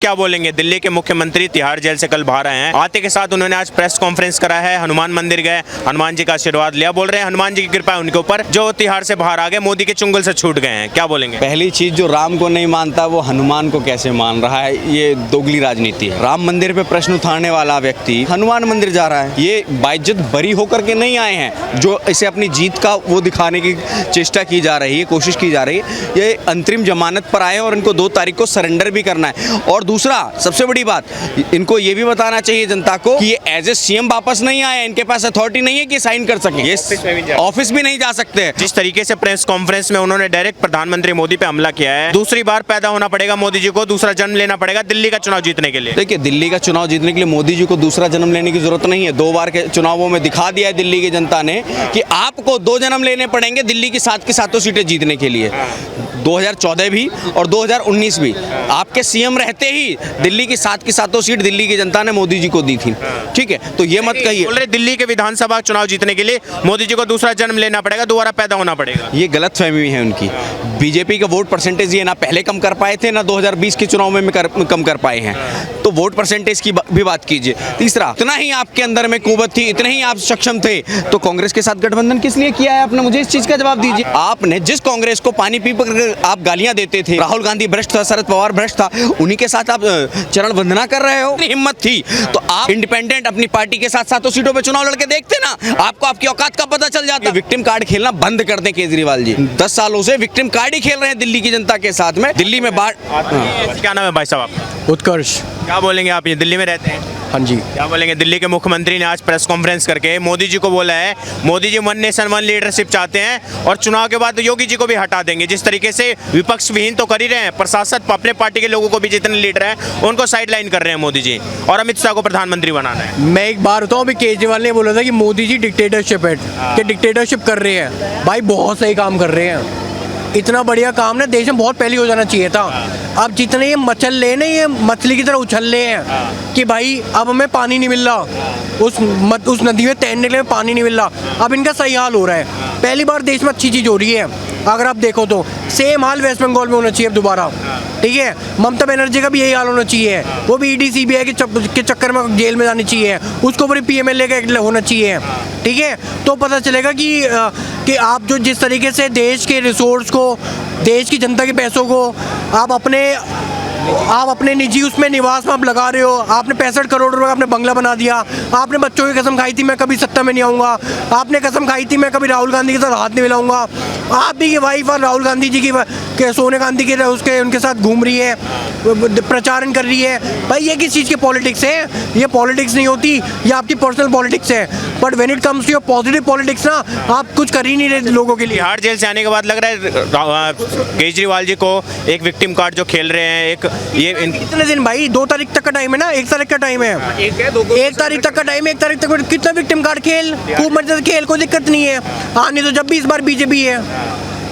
क्या बोलेंगे? दिल्ली के मुख्यमंत्री तिहाड़ जेल से कल बाहर आए हैं। आते के साथ उन्होंने आज प्रेस कॉन्फ्रेंस करा है, हनुमान मंदिर गए, हनुमान जी का आशीर्वाद लिया। बोल रहे हैं हनुमान जी की कृपा है उनके ऊपर, जो तिहाड़ से बाहर आ गए, मोदी के चुंगल से छूट गए हैं। क्या बोलेंगे? पहली चीज, जो राम को नहीं मानता वो हनुमान को कैसे मान रहा है? ये दोगली राजनीति है। राम मंदिर पे प्रश्न उठाने वाला व्यक्ति हनुमान मंदिर जा रहा है। ये बाइज्जत बरी होकर के नहीं आए हैं, जो इसे अपनी जीत का वो दिखाने की चेष्टा की जा रही है, कोशिश की जा रही है। ये अंतरिम जमानत पर आए हैं और इनको 2 तारीख को सरेंडर भी करना है। और दूसरा सबसे बड़ी बात, इनको ये भी बताना चाहिए जनता को कि ये एज ए सीएम वापस नहीं आए, इनके पास अथॉरिटी नहीं है कि साइन कर सके, ये ऑफिस भी नहीं जा सकते। जिस तरीके से प्रेस कॉन्फ्रेंस में उन्होंने डायरेक्ट प्रधानमंत्री मोदी पे हमला किया है, दूसरी बार पैदा होना पड़ेगा मोदी जी को, दूसरा जन्म लेना पड़ेगा दिल्ली का चुनाव जीतने के लिए। देखिए, दिल्ली का चुनाव जीतने के लिए मोदी जी को दूसरा जन्म लेने की जरूरत नहीं है। 2 बार के चुनावों में दिखा दिया है दिल्ली की जनता ने कि आपको 2 जन्म लेने पड़ेंगे दिल्ली की 7 की 7 सीटें जीतने के लिए। 2014 भी और 2019 भी आपके सीएम रहते ही दिल्ली की 7 की 7 सीट दिल्ली की जनता ने मोदी जी को दी थी। ठीक है, तो ये मत कहिए। बोल रहे दिल्ली के विधानसभा चुनाव जीतने के लिए मोदी जी को दूसरा जन्म लेना पड़ेगा, दोबारा पैदा होना पड़ेगा। ये गलतफहमी है उनकी। बीजेपी का वोट परसेंटेज ये ना पहले कम कर पाए थे, ना 2020 के चुनाव में कम कर पाए हैं। तो वोट परसेंटेज की भी बात कीजिए। तीसरा, इतना ही आपके अंदर में कुवत थी, इतने ही आप सक्षम थे, तो कांग्रेस के साथ गठबंधन किस लिए किया है आपने? मुझे इस चीज का जवाब दीजिए। आपने जिस कांग्रेस को पानी पी कर आप गालियां देते थे, राहुल गांधी भ्रष्ट था, शरद पवार भ्रष्ट था, उन्हीं के साथ आप चरण वंदना कर रहे हो। हिम्मत थी तो आप इंडिपेंडेंट अपनी पार्टी के साथ 7 सीटों पे चुनाव लड़के देखते ना, आपको आपकी औकात का पता चल जाता। विक्टिम कार्ड खेलना बंद कर दें केजरीवाल जी। 10 सालों से विक्टिम कार्ड ही खेल रहे हैं दिल्ली की जनता के साथ में। दिल्ली में बाढ़। क्या नाम है भाई साहब आपका? उत्कर्ष। क्या बोलेंगे? आप ये दिल्ली में रहते हैं? हाँ जी। क्या बोलेंगे? दिल्ली के मुख्यमंत्री ने आज प्रेस कॉन्फ्रेंस करके मोदी जी को बोला है, मोदी जी 1 नेशन 1 लीडरशिप चाहते हैं और चुनाव के बाद योगी जी को भी हटा देंगे। जिस तरीके से विपक्ष विहीन तो कर ही रहे हैं, प्रशासन अपने पार्टी के लोगों को भी, जितने लीडर हैं उनको साइडलाइन कर रहे हैं मोदी जी, और अमित शाह को प्रधानमंत्री बनाना है। मैं एक बार बताऊँ, अभी केजरीवाल ने बोला था कि मोदी जी डिक्टेटरशिप है, कि डिक्टेटरशिप कर रहे हैं। भाई बहुत सही काम कर रहे हैं, इतना बढ़िया काम ना देश में बहुत पहले हो जाना चाहिए था। अब जितने ये मचल ले ना, ये मछली की तरह उछल रहे हैं कि भाई अब हमें पानी नहीं मिल रहा, उस नदी में तैरने के लिए पानी नहीं मिल रहा। अब इनका सही हाल हो रहा है, पहली बार देश में अच्छी चीज़ हो रही है। अगर आप देखो तो सेम हाल वेस्ट बंगाल में होना चाहिए अब दोबारा। ठीक है, ममता बनर्जी का भी यही हाल होना चाहिए, वो भी ईडी सीबीआई के चक्कर में जेल में जानी चाहिए, उसको पूरी पीएमएलए का होना चाहिए। ठीक है, तो पता चलेगा कि आप जो जिस तरीके से देश के रिसोर्स को, देश की जनता के पैसों को आप अपने निजी उसमें निवास में आप लगा रहे हो। आपने 65 करोड़ रुपए का आपने बंगला बना दिया। आपने बच्चों की कसम खाई थी मैं कभी सत्ता में नहीं आऊँगा। आपने कसम खाई थी मैं कभी राहुल गांधी के साथ हाथ नहीं मिलाऊंगा। आप भी की वाइफ और राहुल गांधी जी की सोनिया गांधी के उनके साथ घूम रही है, प्रचारण कर रही है। भाई ये किस चीज़ की पॉलिटिक्स है? ये पॉलिटिक्स नहीं होती, ये आपकी पर्सनल पॉलिटिक्स है। But when it comes to your positive politics ना, आप कुछ कर ही नहीं रहे लोगों के लिए। तिहाड़ जेल से आने के बाद लग रहा है केजरीवाल जी को एक विक्टिम कार्ड जो खेल रहे हैं, एक ये कितने दिन भाई? 2 तारीख तक का टाइम है ना, 1 तारीख का टाइम है, 1 तारीख तक का टाइम है। 1 तारीख तक कितना विक्टिम कार्ड खेल, खूब मजे से खेल, कोई दिक्कत नहीं है। आने तो जब भी इस बार बीजेपी है,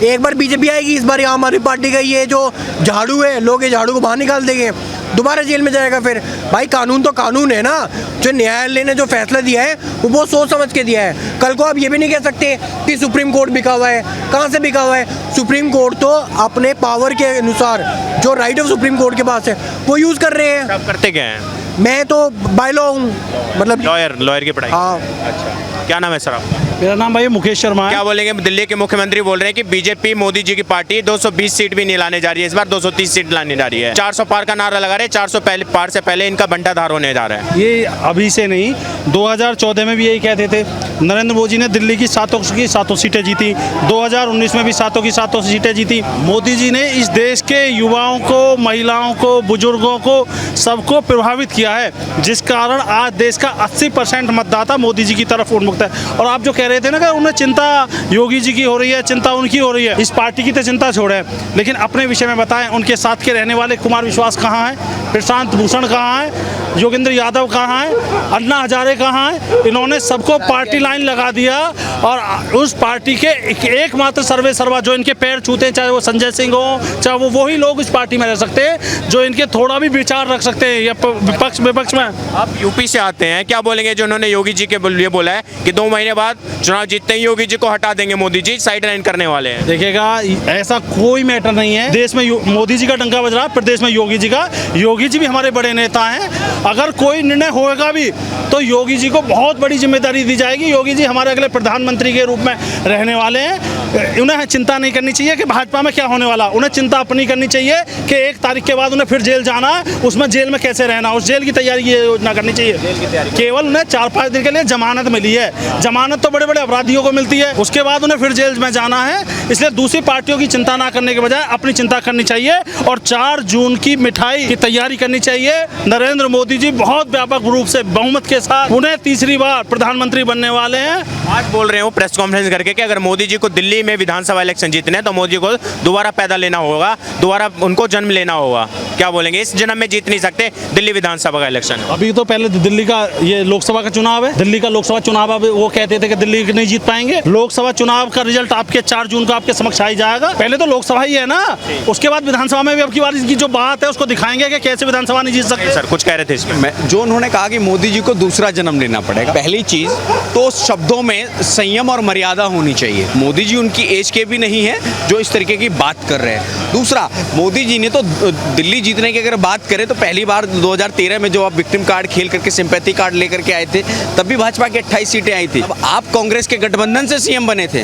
एक बार बीजेपी आएगी, इस बार आम आदमी पार्टी का ये जो झाड़ू है, लोग ये झाड़ू को बाहर निकाल देंगे, दोबारा जेल में जाएगा फिर। भाई कानून तो कानून है ना, जो न्यायालय ने जो फैसला दिया है वो बहुत सोच समझ के दिया है। कल को आप ये भी नहीं कह सकते कि सुप्रीम कोर्ट बिका हुआ है। कहाँ से बिका हुआ है? सुप्रीम कोर्ट तो अपने पावर के अनुसार जो राइट ऑफ सुप्रीम कोर्ट के पास है वो यूज़ कर रहे हैं। आप करते क्या हैं? मैं तो बाय लॉ हूँ, मतलब लॉयर की पढ़ाई। हाँ। अच्छा, क्या नाम है सर आपका? मेरा नाम भाई मुकेश शर्मा है। क्या बोलेंगे? दिल्ली के मुख्यमंत्री बोल रहे हैं कि बीजेपी मोदी जी की पार्टी 220 सीट भी नहीं लाने जा रही है, इस बार 230 सीट लाने जा रही है। 400 पार का नारा लगा रहे हैं, 400 पार से पहले इनका बंटाधार होने जा रहा है। ये अभी से नहीं, 2014 में भी यही कहते थे। नरेंद्र मोदी ने दिल्ली की 7 सीटें जीती, 2019 में भी 7 सीटें जीती। मोदी जी ने इस देश के युवाओं को, महिलाओं को, बुजुर्गों को, सबको प्रभावित किया है, जिस कारण आज देश का 80% मतदाता मोदी जी की तरफ उन्मुक्त है। और आप जो कह रहे थे ना कि उन्हें चिंता योगी जी की हो रही है, चिंता उनकी हो रही है, इस पार्टी की तो चिंता छोड़े, लेकिन अपने विषय में बताएं, उनके साथ के रहने वाले कुमार विश्वास कहाँ हैं, प्रशांत भूषण कहाँ हैं, योगेंद्र यादव कहाँ हैं, अन्ना हजारे कहाँ हैं? इन्होंने सबको पार्टी लाइन लगा दिया और उस पार्टी के एकमात्र सर्वे सर्वा जो इनके पैर छूते हैं, चाहे वो संजय सिंह हो, चाहे वो वही लोग इस पार्टी में रह सकते हैं जो इनके थोड़ा भी विचार रख सकते हैं, या विपक्ष में। आप यूपी से आते हैं, क्या बोलेंगे जो उन्होंने योगी जी के लिए बोला है कि 2 महीने बाद चुनाव जीतते ही योगी जी को हटा देंगे मोदी जी, साइड लाइन करने वाले हैं। देखिएगा, ऐसा कोई मैटर नहीं है। देश में मोदी जी का डंका बज रहा है, प्रदेश में योगी जी का। योगी जी भी हमारे बड़े नेता हैं। अगर कोई निर्णय होगा भी तो योगी जी को बहुत बड़ी जिम्मेदारी दी जाएगी। योगी जी हमारे अगले प्रधानमंत्री के रूप में रहने वाले हैं। उन्हें चिंता नहीं करनी चाहिए कि भाजपा में क्या होने वाला। उन्हें चिंता अपनी करनी चाहिए कि 1 तारीख के बाद उन्हें फिर जेल जाना है, उसमें जेल में कैसे रहना, उस जेल की तैयारी की योजना करनी चाहिए। केवल उन्हें 4-5 दिन के लिए जमानत मिली है। जमानत तो बड़े बड़े अपराधियों को मिलती है, उसके बाद उन्हें फिर जेल में जाना है। इसलिए दूसरी पार्टियों की चिंता ना करने के बजाय अपनी चिंता करनी चाहिए और 4 जून की मिठाई की तैयारी करनी चाहिए। नरेंद्र मोदी जी बहुत व्यापक रूप से बहुमत के साथ उन्हें तीसरी बार प्रधानमंत्री बनने वाले हैं। आज बोल रहे हो प्रेस कॉन्फ्रेंस करके कि अगर मोदी जी को दिल्ली में विधानसभा इलेक्शन जीतने हैं तो मोदी को दोबारा पैदा लेना होगा, दोबारा उनको जन्म लेना होगा। क्या बोलेंगे, इस जन्म में जीत नहीं सकते दिल्ली विधानसभा का इलेक्शन? अभी तो पहले दिल्ली का ये लोकसभा का चुनाव है। दिल्ली का लोकसभा चुनाव, अब वो कहते थे कि दिल्ली नहीं जीत पाएंगे। लोकसभा चुनाव का रिजल्ट आपके 4 जून को आपके समक्ष आ ही जाएगा। पहले तो लोकसभा ही है ना, उसके बाद विधानसभा में भी अब की बार की जो बात है उसको दिखाएंगे कि कैसे विधानसभा नहीं जीत सकते। सर कुछ कह रहे थे इसमें? जो उन्होंने कहा कि मोदी जी को दूसरा जन्म लेना पड़ेगा, पहली चीज तो शब्दों में संयम और मर्यादा होनी चाहिए। मोदी जी उनकी एज के भी नहीं है जो इस तरीके की बात कर रहे हैं। दूसरा, मोदी जी ने तो दिल्ली जीतने की अगर बात करें तो पहली बार 2013 में जो आप विक्टिम कार्ड खेल करके सिंपैथी कार्ड लेकर के आए थे, तब भी भाजपा की 28 सीटें आई थी। अब आप कांग्रेस के गठबंधन से सीएम बने थे।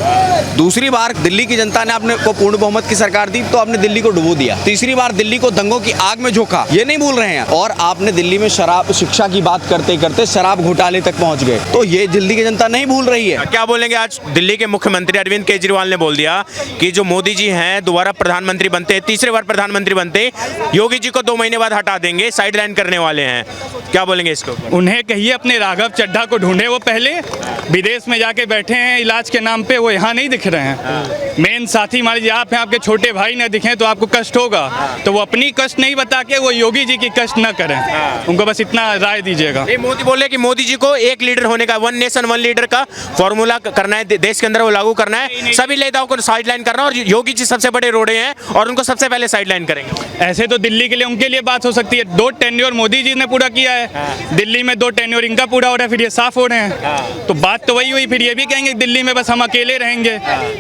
दूसरी बार दिल्ली की जनता ने आपने को पूर्ण बहुमत की सरकार दी तो आपने दिल्ली को डुबो दिया। तीसरी बार दिल्ली को दंगों की आग में झोंका, ये नहीं भूल रहे हैं। और आपने दिल्ली में शराब शिक्षा की बात करते करते शराब घोटाले तक पहुंच गए, तो ये दिल्ली की जनता नहीं भूल रही है। क्या बोलेंगे, आज दिल्ली के मुख्यमंत्री अरविंद केजरीवाल ने बोल दिया कि जो मोदी जी हैं दोबारा प्रधानमंत्री बनते, तीसरी बार प्रधानमंत्री बनते, योगी जी को 2 महीने बाद हटा देंगे, साइड लाइन करने वाले हैं। क्या बोलेंगे इसको? उन्हें कहिए अपने राघव चड्ढा को ढूंढे, वो पहले विदेश में जाके बैठे हैं इलाज के नाम पे, वो यहाँ नहीं दिख रहे हैं। मेन साथी मान लीजिए आप हैं, आपके छोटे भाई न दिखें तो आपको कष्ट होगा, तो वो अपनी कष्ट नहीं बता के वो योगी जी की कष्ट न करें, उनको बस इतना राय दीजिएगा। मोदी बोले कि मोदी जी को एक लीडर होने का, 1 नेशन 1 लीडर का फॉर्मूला करना है, देश के अंदर वो लागू करना है, सभी नेताओं को साइड लाइन करना, और योगी जी सबसे बड़े रोड़े हैं और उनको सबसे पहले साइड लाइन करेंगे। ऐसे तो दिल्ली के लिए उनके लिए बात हो सकती है, 2 टेन्योर मोदी जी ने पूरा किया है, दिल्ली में 2 टेन्योर इनका पूरा हो रहा है, फिर ये साफ हो रहे हैं, तो बात तो वही हुई। फिर ये भी कहेंगे दिल्ली में बस हम अकेले रहेंगे,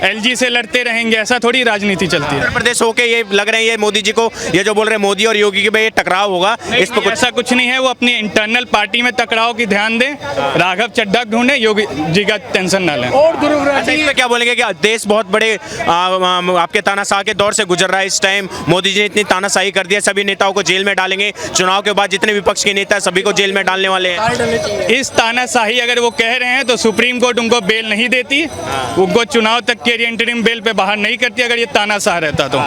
एलजी से लड़ते रहेंगे, ऐसा थोड़ी राजनीति चलती है। उत्तर प्रदेश होके ये लग रहे हैं ये मोदी जी को, ये जो बोल रहे हैं मोदी और योगी के भाई टकराव होगा, इस पर कुछ ऐसा कुछ नहीं है। वो अपनी इंटरनल पार्टी में टकराव की ध्यान दें, राघव चड्ढा ढूंढे, योगी जी का टेंशन ना लें। अच्छा, इस पे क्या बोलेंगे कि देश बहुत बड़े आपके तानाशाह के दौर से गुजर रहा है इस टाइम, मोदी जी ने इतनी तानाशाही कर दिया, सभी नेताओं को जेल में डालेंगे, चुनाव के बाद जितने विपक्ष के नेता सभी को जेल में डालने वाले हैं। इस तानाशाही अगर वो कह रहे हैं तो सुप्रीम कोर्ट उनको बेल नहीं देती, उनको चुनाव तक के इंटरिम बेल पे बाहर नहीं करती। अगर ये तानाशाह रहता तो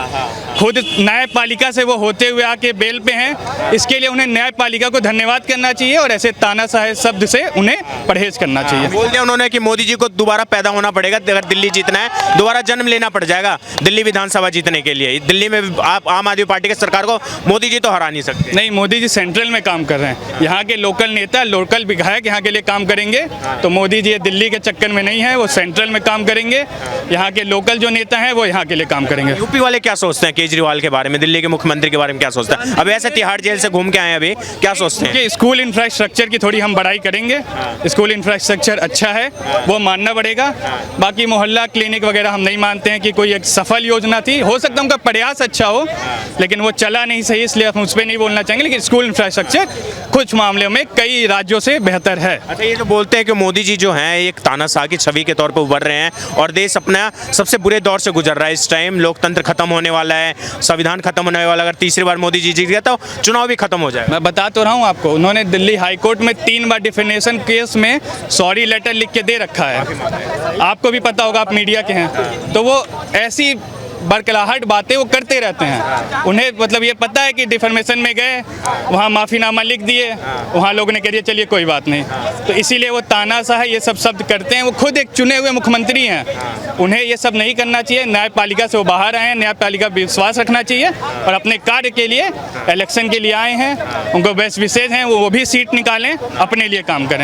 खुद न्यायपालिका से वो होते हुए आके बेल पे हैं, इसके लिए उन्हें न्यायपालिका को धन्यवाद करना चाहिए और ऐसे तानाशाह शब्द से उन्हें परहेज करना चाहिए। बोल दिया उन्होंने कि मोदी जी को दोबारा पैदा होना पड़ेगा, अगर दिल्ली जीतना है दोबारा जन्म लेना पड़ जाएगा दिल्ली विधानसभा जीतने के लिए। दिल्ली में आप आम आदमी पार्टी की सरकार को मोदी जी तो हरा नहीं सकते। नहीं, मोदी जी सेंट्रल में काम कर रहे हैं, यहाँ के लोकल नेता लोकल विधायक यहाँ के लिए काम करेंगे, तो मोदी जी दिल्ली के चक्कर में नहीं है, वो सेंट्रल में काम करेंगे। यहाँ के लोकल जो नेता हैं वो यहाँ के लिए काम करेंगे। यूपी वाले क्या सोचते हैं केजरीवाल के बारे में, दिल्ली के मुख्यमंत्री के बारे में क्या सोचते हैं? अब ऐसे तिहाड़ जेल से घूम के आए, अभी क्या सोचते हैं? कि स्कूल इंफ्रास्ट्रक्चर की थोड़ी हम बढ़ाई करेंगे, स्कूल इंफ्रास्ट्रक्चर अच्छा है वो मानना पड़ेगा। बाकी मोहल्ला क्लिनिक वगैरह हम नहीं मानते हैं कि कोई एक सफल योजना थी, हो सकता है उनका प्रयास अच्छा हो लेकिन वो चला नहीं सही, इसलिए हम उस पर नहीं बोलना चाहेंगे। लेकिन स्कूल इंफ्रास्ट्रक्चर कुछ मामलों में कई राज्यों से बेहतर है। अच्छा, ये जो बोलते हैं कि मोदी जी जो हैं एक तानाशाह की छवि के तौर पर उभर रहे हैं और देश अपना सबसे बुरे दौर से गुजर रहा है इस टाइम, लोकतंत्र खत्म होने वाला है, संविधान खत्म होने वाला, अगर तीसरी बार मोदी जी जीत गया तो चुनाव भी खत्म हो जाए। मैं बता तो रहा हूँ आपको, उन्होंने दिल्ली हाई कोर्ट में 3 बार डिफेमेशन केस में सॉरी लेटर लिख के दे रखा है, आपको भी पता होगा, आप मीडिया के हैं, तो वो ऐसी बरकलाहट बातें वो करते रहते हैं। उन्हें मतलब ये पता है कि डिफॉर्मेशन में गए, वहाँ माफ़ीनामा लिख दिए, वहाँ लोगों ने कह दिया चलिए कोई बात नहीं, तो इसीलिए वो तानाशाह ये सब शब्द करते हैं। वो खुद एक चुने हुए मुख्यमंत्री हैं, उन्हें ये सब नहीं करना चाहिए। न्यायपालिका से वो बाहर आए हैं, न्यायपालिका विश्वास रखना चाहिए और अपने कार्य के लिए इलेक्शन के लिए आए हैं, उनको बेस्ट विशेष हैं, वो भी सीट निकालें, अपने लिए काम करें।